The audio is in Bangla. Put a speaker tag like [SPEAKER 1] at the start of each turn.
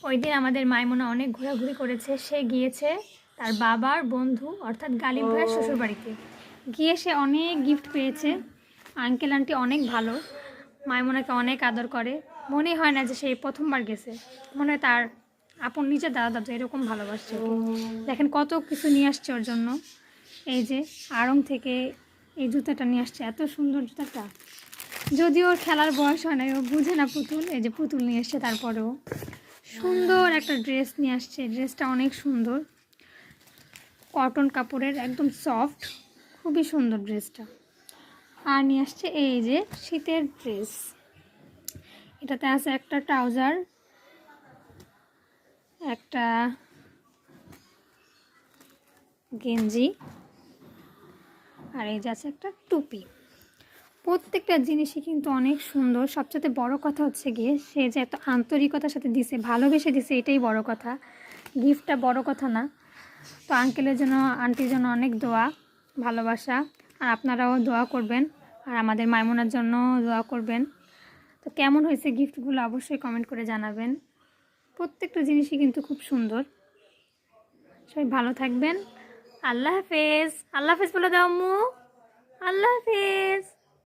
[SPEAKER 1] ওই দিন আমাদের মাইমুনা অনেক ঘোরাঘুরি করেছে। সে গিয়েছে তার বাবার বন্ধু অর্থাৎ গালিব ভাইয়ের শ্বশুরবাড়িতে। গিয়ে সে অনেক গিফট পেয়েছে। আঙ্কেল আন্টি অনেক ভালো, মাইমুনাকে অনেক আদর করে। মনে হয় না যে সে প্রথমবার গেছে, মনে হয় তার আপন নিজের দাদা দাদু এরকম ভালোবাসছে ওকে। দেখেন কত কিছু নিয়ে আসছে ওর জন্য। এই যে আড়ং থেকে এই জুতাটা নিয়ে আসছে, এত সুন্দর জুতাটা। যদিও ওর খেলার বয়স হয় না, ও বুঝে না পুতুল। এই যে পুতুল নিয়ে এসছে, তারপরেও সুন্দর একটা ড্রেস নিয়ে আসছে। ড্রেসটা অনেক সুন্দর, কটন কাপড়ের, একদম সফট, খুবই সুন্দর ড্রেসটা। আর নিয়ে আসছে এই যে শীতের ড্রেস। এটাতে আছে একটা ট্রাউজার, একটা গেঞ্জি, আর এই যে আছে একটা টুপি। প্রত্যেকটা জিনিসই কিন্তু অনেক সুন্দর। সবচেয়ে বড় কথা হচ্ছে গিয়ে সে যে এত আন্তরিকতার সাথে দিছে, ভালোবেসে দিছে, এটাই বড় কথা। গিফটটা বড় কথা না। তো আঙ্কেলের জন্য, আন্টির জন্য অনেক দোয়া, ভালোবাসা। আর আপনারাও দোয়া করবেন, আর আমাদের মাইমুনার জন্য দোয়া করবেন। তো কেমন হয়েছে গিফটগুলো অবশ্যই কমেন্ট করে জানাবেন। প্রত্যেকটা জিনিসই কিন্তু খুব সুন্দর। সবাই ভালো থাকবেন। আল্লাহ হাফেজ। আল্লাহ হাফেজ বলে দাও আম্মু। আল্লাহ হাফেজ।